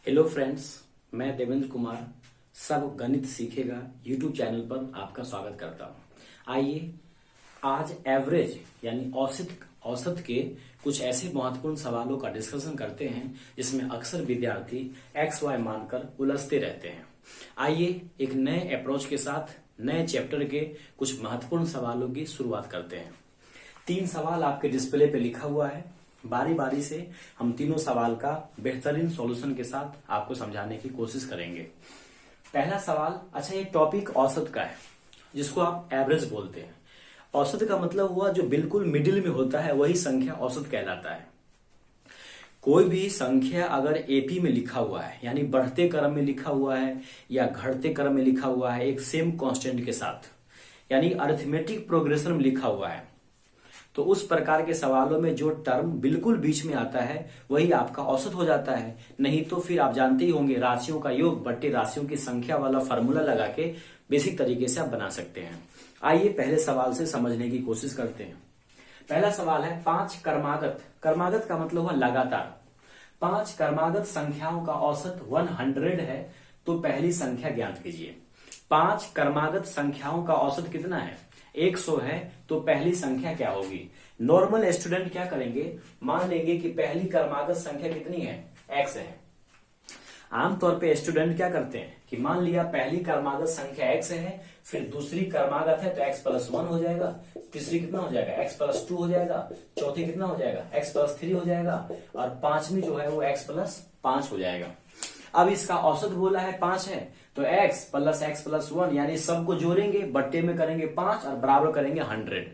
Hello friends, मैं देवेंद्र कुमार सब गणित सीखेगा यूट्यूब चैनल पर आपका स्वागत करता हूं। आइए आज एवरेज यानी औसत के कुछ ऐसे महत्वपूर्ण सवालों का डिस्कशन करते हैं जिसमें अक्सर विद्यार्थी एक्स वाई मानकर उलझते रहते हैं। आइए एक नए अप्रोच के साथ नए चैप्टर के कुछ महत्वपूर्ण सवालों की शुरुआत करते हैं। 3 सवाल आपके डिस्प्ले पे लिखा हुआ है। बारी बारी से हम तीनों सवाल का बेहतरीन सॉल्यूशन के साथ आपको समझाने की कोशिश करेंगे। पहला सवाल, अच्छा ये टॉपिक औसत का है जिसको आप एवरेज बोलते हैं। औसत का मतलब हुआ जो बिल्कुल मिडिल में होता है वही संख्या औसत कहलाता है। कोई भी संख्या अगर एपी में लिखा हुआ है यानी बढ़ते क्रम में लिखा हुआ है या घटते क्रम में लिखा हुआ है एक सेम कांस्टेंट के साथ यानी अरिथमेटिक प्रोग्रेशन में लिखा हुआ है, तो उस प्रकार के सवालों में जो टर्म बिल्कुल बीच में आता है वही आपका औसत हो जाता है। नहीं तो फिर आप जानते ही होंगे राशियों का योग बट्टे राशियों की संख्या वाला फॉर्मूला लगा के बेसिक तरीके से आप बना सकते हैं। आइए पहले सवाल से समझने की कोशिश करते हैं। पहला सवाल है 5 क्रमागत। क्रमागत का मतलब हुआ लगातार। 5 क्रमागत संख्याओं का औसत 100 है, तो पहली संख्या ज्ञात कीजिए। 5 क्रमागत संख्याओं का औसत कितना है? 100 है, तो पहली संख्या क्या होगी? नॉर्मल स्टूडेंट क्या करेंगे, मान लेंगे कि पहली क्रमागत संख्या कितनी है? x है। आमतौर पे स्टूडेंट क्या करते हैं कि मान लिया पहली क्रमागत संख्या x है, फिर दूसरी क्रमागत है तो x+1 हो जाएगा, तीसरी कितना हो जाएगा? x+2 हो जाएगा, चौथी कितना हो जाएगा? x+3 हो जाएगा और पांचवी जो है वो x+5 हो जाएगा। अब इसका औसत बोला है 5 है, तो x + x+1 यानी सबको जोड़ेंगे, बट्टे में करेंगे 5 और बराबर करेंगे 100।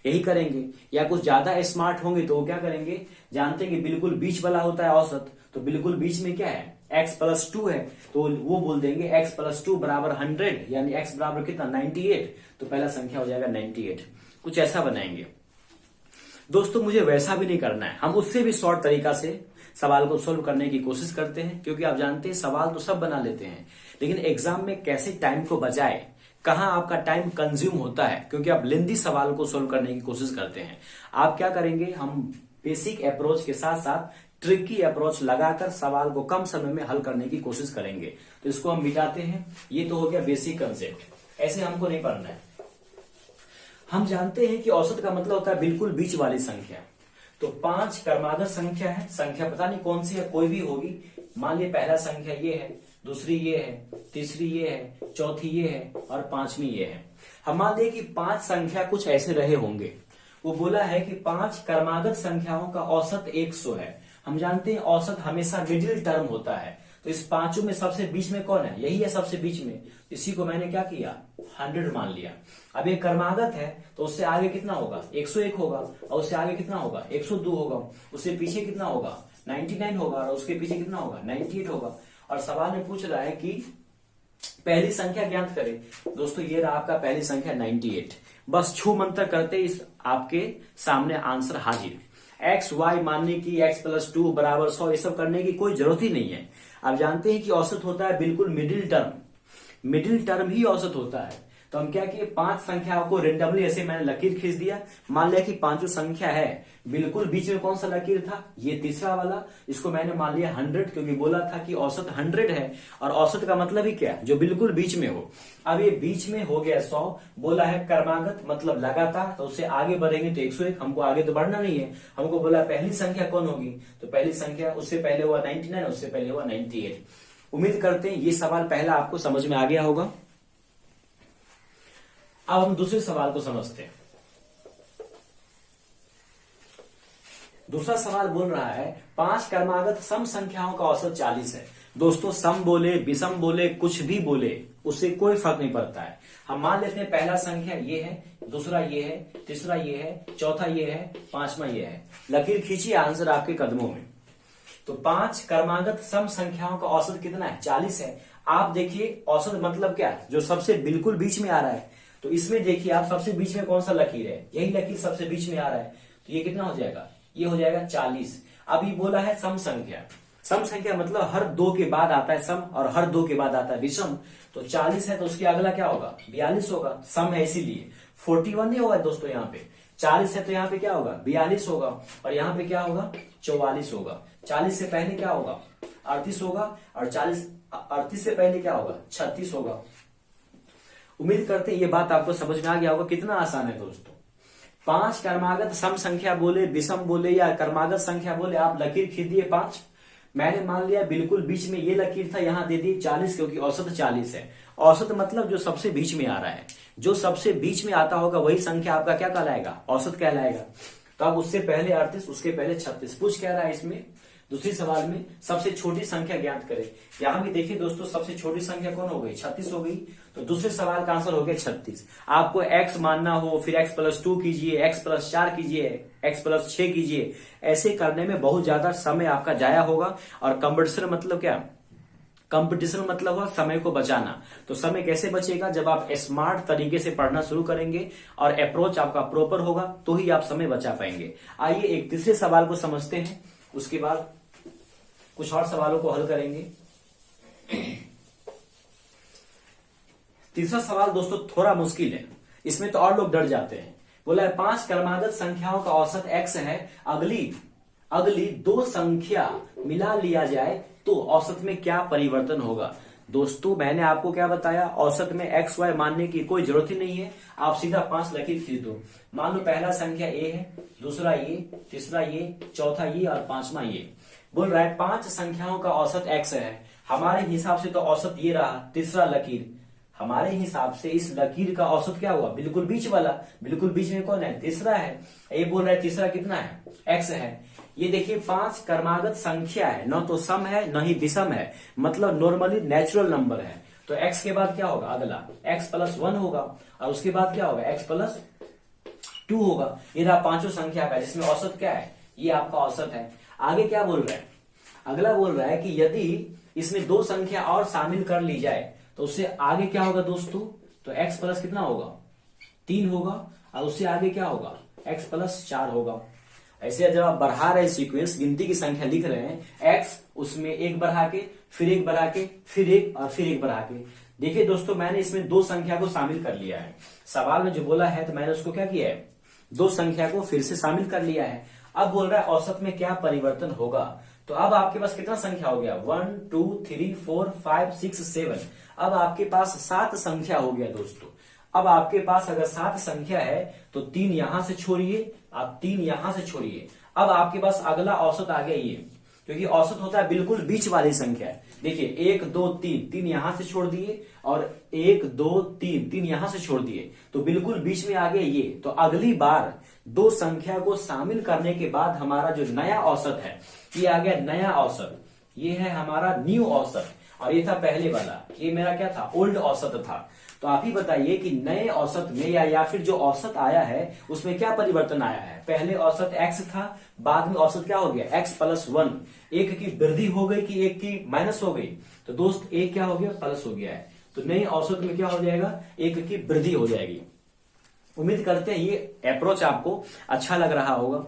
यही करेंगे। या कुछ ज्यादा स्मार्ट होंगे तो वो क्या करेंगे, जानते हैं कि बिल्कुल बीच वाला होता है औसत, तो बिल्कुल बीच में क्या है? x+2 है, तो वो बोल देंगे x+2 बराबर 100 यानी x बराबर कितना? 98, तो पहला संख्या हो जाएगा 98। कुछ ऐसा बनाएंगे। दोस्तों मुझे वैसा भी नहीं करना है, हम उससे भी शॉर्ट तरीका से सवाल को सोल्व करने की कोशिश करते हैं, क्योंकि आप जानते हैं सवाल तो सब बना लेते हैं, लेकिन एग्जाम में कैसे टाइम को बचाए, कहां आपका टाइम कंज्यूम होता है, क्योंकि आप लेंदी सवाल को सोल्व करने की कोशिश करते हैं। आप क्या करेंगे, हम बेसिक अप्रोच के साथ साथ ट्रिकी अप्रोच लगाकर सवाल को कम समय में हल करने की कोशिश करेंगे। तो इसको हम मिटाते हैं। ये तो हो गया बेसिक कंसेप्ट, ऐसे हमको नहीं पढ़ना है। हम जानते हैं कि औसत का मतलब होता है बिल्कुल बीच वाली संख्या। तो 5 क्रमागत संख्या है, संख्या पता नहीं कौन सी है, कोई भी होगी। मान लिया पहला संख्या ये है, दूसरी ये है, तीसरी ये है, चौथी ये है और पांचवी ये है। हम मान लिया कि 5 संख्या कुछ ऐसे रहे होंगे। वो बोला है कि 5 क्रमागत संख्याओं का औसत 100 है। हम जानते हैं औसत हमेशा मिडिल टर्म होता है, तो इस पांचों में सबसे बीच में कौन है? यही है सबसे बीच में। इसी को मैंने क्या किया, 100 मान लिया। अब ये क्रमागत है तो उससे आगे कितना होगा? 101 होगा, और उससे आगे कितना होगा? 102 होगा, उससे पीछे कितना होगा? 99 होगा, और उसके पीछे कितना होगा? 98 होगा। और सवाल में पूछ रहा है कि पहली संख्या ज्ञात करें। दोस्तों ये रहा आपका पहली संख्या 98। बस छू मंतर करते इस आपके सामने आंसर हाजिर। x y मानने की, x+2 बराबर 100 ये सब करने की कोई जरूरत ही नहीं है। आप जानते हैं कि औसत होता है बिल्कुल मिडिल टर्म ही औसत होता है। तो हम क्या किए, 5 संख्याओं को रेंडमली ऐसे मैंने लकीर खींच दिया। मान लिया कि पांचों संख्या है, बिल्कुल बीच में कौन सा लकीर था? ये तीसरा वाला। इसको मैंने मान लिया 100, क्योंकि बोला था कि औसत 100 है, और औसत का मतलब ही क्या है? जो बिल्कुल बीच में हो। अब ये बीच में हो गया 100, बोला है क्रमागत मतलब लगातार, तो उससे आगे बढ़ेंगे तो 101। हमको आगे तो बढ़ना नहीं है, हमको बोला पहली संख्या कौन होगी, तो पहली संख्या उससे पहले हुआ 99, उससे पहले हुआ 98। उम्मीद करते हैं ये सवाल पहला आपको समझ में आ गया होगा। अब हम दूसरे सवाल को समझते हैं। दूसरा सवाल बोल रहा है 5 क्रमागत सम संख्याओं का औसत 40 है। दोस्तों सम बोले, विषम बोले, कुछ भी बोले, उससे कोई फर्क नहीं पड़ता है। हम मान लेते हैं पहला संख्या ये है, दूसरा ये है, तीसरा ये है, चौथा ये है, पांचवा ये है। लकीर खींचिए, आंसर आपके कदमों में। तो 5 क्रमागत सम संख्याओं का औसत कितना है? 40 है। आप देखिए औसत मतलब क्या है? जो सबसे बिल्कुल बीच में आ रहा है। तो इसमें देखिए आप सबसे बीच में कौन सा लकीर है? यही लकीर सबसे बीच में आ रहा है, तो ये कितना हो जाएगा? ये हो जाएगा 40। अब ये बोला है सम संख्या। सम संख्या मतलब हर 2 के बाद आता है सम और हर 2 के बाद आता है विषम। तो 40 है तो उसके अगला क्या होगा? 42 होगा। सम है इसीलिए 41 नहीं होगा दोस्तों। यहाँ पे 40 है तो यहाँ पे क्या होगा? 42 होगा, और यहाँ पे क्या होगा? 44 होगा। 40 से पहले क्या होगा? 38 होगा, और 38 से पहले क्या होगा, 36 होगा। उम्मीद करते हैं ये बात आपको समझ में आ गया होगा। कितना आसान है दोस्तों। 5 क्रमागत सम संख्या बोले, विषम बोले या क्रमागत संख्या बोले, आप लकीर खींच दिए 5। मैंने मान लिया बिल्कुल बीच में ये लकीर था, यहां दे दी 40, क्योंकि औसत 40 है। औसत मतलब जो सबसे बीच में आ रहा है, जो सबसे बीच में आता होगा वही संख्या आपका क्या कहलाएगा, औसत कहलाएगा। तो अब उससे पहले 38, उसके पहले 36 पूछ क्या रहा है इसमें, दूसरी सवाल में सबसे छोटी संख्या ज्ञात करें। यहां भी देखिए दोस्तों, सबसे छोटी संख्या कौन हो गई, 36 हो गई। तो दूसरे सवाल का आंसर हो गया 36। आपको x मानना हो, फिर x+2 कीजिए, x+4 कीजिए, x+6 कीजिए, ऐसे करने में बहुत ज्यादा समय आपका जाया होगा। और कंपटीशन मतलब क्या, कंपटीशन मतलब हुआ समय को बचाना। तो समय कैसे बचेगा, जब आप स्मार्ट तरीके से पढ़ना शुरू करेंगे और अप्रोच आपका प्रॉपर होगा, तो ही आप समय बचा पाएंगे। आइए एक तीसरे सवाल को समझते हैं, उसके बाद कुछ और सवालों को हल करेंगे। तीसरा सवाल दोस्तों थोड़ा मुश्किल है, इसमें तो और लोग डर जाते हैं। बोला है 5 क्रमागत संख्याओं का औसत x है, अगली 2 संख्या मिला लिया जाए तो औसत में क्या परिवर्तन होगा। दोस्तों मैंने आपको क्या बताया, औसत में x y मानने की कोई जरूरत ही नहीं है। आप सीधा 5 लकीर खींच दो। मान लो पहला संख्या a है, दूसरा ये, तीसरा ये, चौथा ये और पांचवा ये। बोल रहा है 5 संख्याओं का औसत x है। हमारे हिसाब से तो औसत ये रहा, तीसरा लकीर। हमारे हिसाब से इस लकीर का औसत क्या हुआ, बिल्कुल बीच वाला। बिल्कुल बीच में कौन है, तीसरा है। ये बोल रहा है तीसरा कितना है, x है। ये देखिए 5 क्रमागत संख्या है, न तो सम है न ही विषम है, मतलब नॉर्मली नेचुरल नंबर है। तो x के बाद क्या होगा, अगला x+1 होगा, और उसके बाद क्या होगा, x+2 होगा। ये रहा पांचों संख्या का, जिसमें औसत क्या है, ये आपका औसत है। आगे क्या बोल रहा है, अगला बोल रहा है कि यदि इसमें 2 संख्या और शामिल कर ली जाए तो उससे आगे क्या होगा दोस्तों, तो x+ कितना होगा, 3 होगा, और उससे आगे क्या होगा, x+4 होगा। ऐसे जब आप बढ़ा रहे सीक्वेंस, गिनती की संख्या लिख रहे हैं, x उसमें 1 बढ़ा के, फिर 1 बढ़ा के, फिर 1 और फिर 1 बढ़ा के। देखिए दोस्तों मैंने इसमें 2 संख्या को शामिल कर लिया है। सवाल में जो बोला है तो मैंने उसको क्या किया है, 2 संख्या को फिर से शामिल कर लिया है। अब बोल रहा है औसत में क्या परिवर्तन होगा। तो अब आपके पास कितना संख्या हो गया, 1 2 3 4 5 6 7। अब आपके पास 7 संख्या हो गया दोस्तों। अब आपके पास अगर 7 संख्या है तो 3 यहां से छोड़िए, आप 3 यहां से छोड़िए। अब आपके पास अगला औसत आ गया ये, क्योंकि औसत होता है बिल्कुल बीच वाली संख्या। देखिए 1 2 3, 3 यहां से छोड़ दिए, और 1 2 3, 3 यहां से छोड़ दिए, तो बिल्कुल बीच में आ गया ये। तो अगली बार 2 संख्या को शामिल करने के बाद हमारा जो नया औसत है, ये आ गया नया औसत। ये है हमारा न्यू औसत, और ये था पहले वाला, ये मेरा क्या था, ओल्ड औसत था। तो आप ही बताइए कि नए औसत में या फिर जो औसत आया है उसमें क्या परिवर्तन आया है। पहले औसत x था, बाद में औसत क्या हो गया, x+1। एक की वृद्धि हो गई कि एक की माइनस हो गई, तो दोस्त एक क्या हो गया, प्लस हो गया है। तो नए औसत में क्या हो जाएगा, एक की वृद्धि हो जाएगी। उम्मीद करते हैं ये अप्रोच आपको अच्छा लग रहा होगा।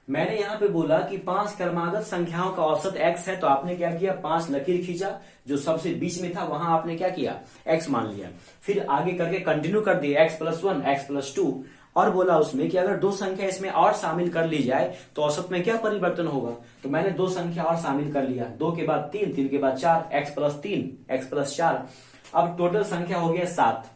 मैंने यहां पे बोला कि 5 क्रमागत संख्याओं का औसत x है, तो आपने क्या किया, 5 लकीर खींचा, जो सबसे बीच में था वहां आपने क्या किया, x मान लिया। फिर आगे करके कंटिन्यू कर दिया, x+1 x+2, और बोला उसमें कि अगर 2 संख्या इसमें और शामिल कर ली जाए तो औसत में क्या परिवर्तन होगा। तो मैंने 2 संख्या और शामिल कर लिया, 2 के बाद 3, 3 के बाद 4, x+3 x+4। अब टोटल संख्या हो गया 7।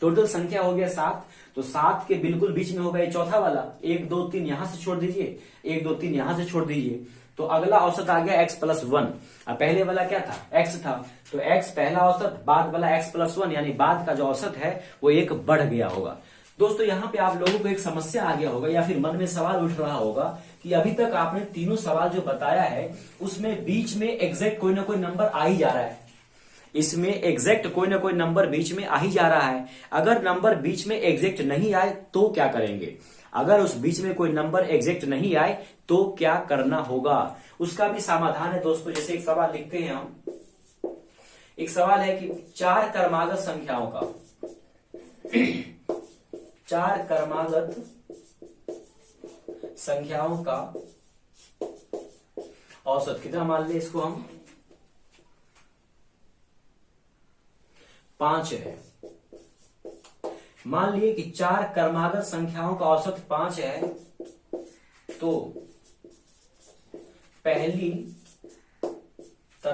टोटल संख्या हो गया 7, तो 7 के बिल्कुल बीच में होगा ये चौथा वाला, 1 2 3 यहां से छोड़ दीजिए, 1 2 3 यहां से छोड़ दीजिए। तो अगला औसत आ गया x+1। अब पहले वाला क्या था, x था, तो x पहला औसत, बाद वाला x+1, यानी बाद का जो औसत है वो 1 बढ़ गया होगा। दोस्तों यहाँ पे आप लोगों को एक समस्या आ गया होगा, या फिर मन में सवाल उठ रहा होगा कि अभी तक आपने तीनों सवाल जो बताया है उसमें बीच में एग्जैक्ट कोई ना कोई नंबर आ ही जा रहा है। इसमें एग्जैक्ट कोई ना कोई नंबर बीच में आ ही जा रहा है। अगर नंबर बीच में एग्जैक्ट नहीं आए तो क्या करेंगे, अगर उस बीच में कोई नंबर एग्जैक्ट नहीं आए तो क्या करना होगा, उसका भी समाधान है दोस्तों। जैसे एक सवाल लिखते हैं हम, एक सवाल है कि 4 क्रमागत संख्याओं का 4 क्रमागत संख्याओं का औसत कितना मान ले, इसको हम 5 है। मान लिए कि 4 क्रमागत संख्याओं का औसत 5 है, तो पहली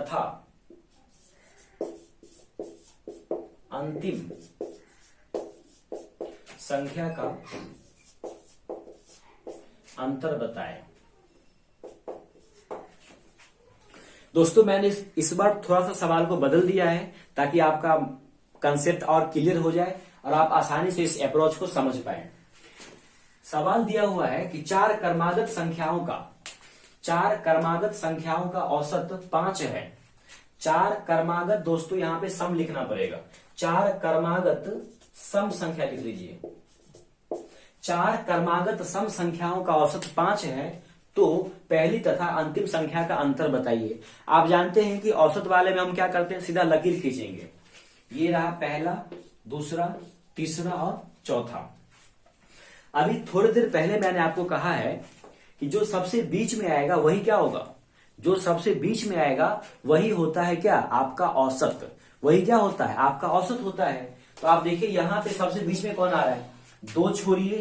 तथा अंतिम संख्या का अंतर बताएं। दोस्तों मैंने इस बार थोड़ा सा सवाल को बदल दिया है ताकि आपका कंसेप्ट और क्लियर हो जाए और आप आसानी से इस अप्रोच को समझ पाए। सवाल दिया हुआ है कि चार क्रमागत संख्याओं का औसत 5 है। चार क्रमागत, दोस्तों यहां पे सम लिखना पड़ेगा। चार क्रमागत सम संख्या लिख लीजिए। चार क्रमागत सम संख्याओं का औसत 5 है तो पहली तथा अंतिम संख्या का अंतर बताइए। आप जानते हैं कि औसत वाले में हम क्या करते हैं, सीधा लकीर खींचेंगे। ये रहा पहला, दूसरा, तीसरा और चौथा। अभी थोड़ी देर पहले मैंने आपको कहा है कि जो सबसे बीच में आएगा वही क्या होगा, जो सबसे बीच में आएगा वही होता है क्या, आपका औसत। वही क्या होता है, आपका औसत होता है। तो आप देखिए यहां पे सबसे बीच में कौन आ रहा है, दो छोड़िए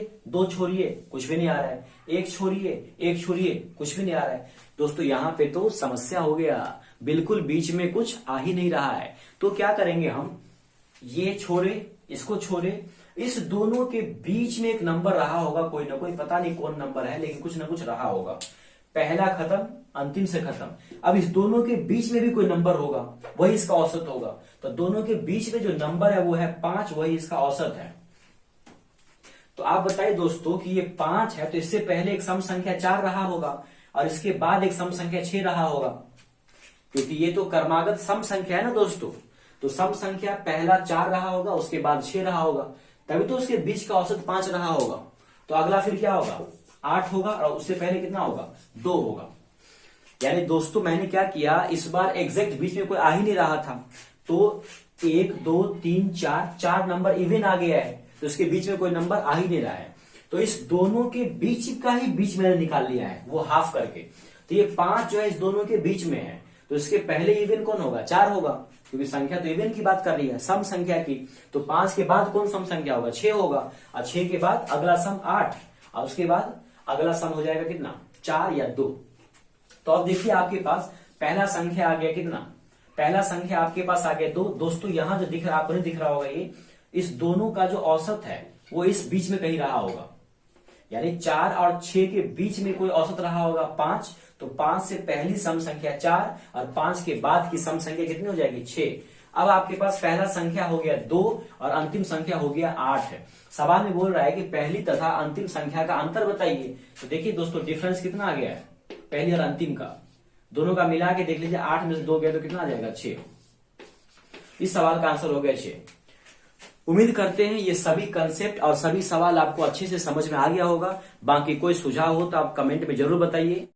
कुछ भी नहीं आ रहा है, एक छोड़िए कुछ भी नहीं आ रहा है। दोस्तों यहां पे तो समस्या हो गया, बिल्कुल बीच में कुछ आ ही नहीं रहा है। तो क्या करेंगे हम, ये छोड़े, इसको छोड़े, इस दोनों के बीच में एक नंबर रहा होगा, कोई ना कोई, पता नहीं कौन नंबर है लेकिन कुछ ना कुछ रहा होगा। पहला खत्म, अंतिम से खत्म। अब इस दोनों के बीच में भी कोई नंबर होगा, वही इसका औसत होगा। तो दोनों के बीच में जो नंबर है वो है 5, वही इसका औसत है। तो आप बताइए दोस्तों कि ये 5 है तो इससे पहले एक सम संख्या 4 रहा होगा और इसके बाद एक सम संख्या 6 रहा होगा, क्योंकि ये तो क्रमागत सम संख्या है ना दोस्तों। तो सम संख्या पहला 4 रहा होगा, उसके बाद 6 रहा होगा, तभी तो उसके बीच का औसत 5 रहा होगा। तो अगला फिर क्या होगा, 8 होगा और उससे पहले कितना होगा, 2 होगा। यानी दोस्तों मैंने क्या किया, इस बार एग्जैक्ट बीच में कोई आ ही नहीं रहा था, तो 1 2 3 4 नंबर इवन आ गया है, तो इसके बीच में कोई नंबर आ ही नहीं रहा है। तो इस दोनों के बीच का ही बीच मैंने निकाल लिया है, वो हाफ करके। तो ये 5 जो है इस दोनों के बीच में है, तो इसके पहले इवन कौन होगा, 4 होगा, क्योंकि संख्या तो इवन की बात कर रही है, सम संख्या की। तो 5 के बाद कौन सम संख्या होगा, 6 होगा, और 6 के बाद अगला सम 8, और उसके बाद अगला सम हो जाएगा कितना, 4 या 2। तो अब देखिए आपके पास पहला संख्या आ गया कितना, पहला संख्या आपके पास आ गया 2। दोस्तों यहां जो दिख रहा, आपको नहीं दिख रहा होगा, ये इस दोनों का जो औसत है वो इस बीच में कहीं रहा होगा, यानी 4 और 6 के बीच में कोई औसत रहा होगा 5। तो 5 से पहली सम संख्या 4 और 5 के बाद की सम संख्या कितनी हो जाएगी, 6। अब आपके पास पहला संख्या हो गया 2 और अंतिम संख्या हो गया 8 है। सवाल में बोल रहा है कि पहली तथा अंतिम संख्या का अंतर बताइए। तो देखिए दोस्तों डिफरेंस कितना आ गया है, पहली और अंतिम का, दोनों का मिला के देख लीजिए, 8 में से 2 गया तो कितना आ जाएगा, 6। इस सवाल का आंसर हो गया 6। उम्मीद करते हैं ये सभी कंसेप्ट और सभी सवाल आपको अच्छे से समझ में आ गया होगा। बाकी कोई सुझाव हो तो आप कमेंट में जरूर बताइए।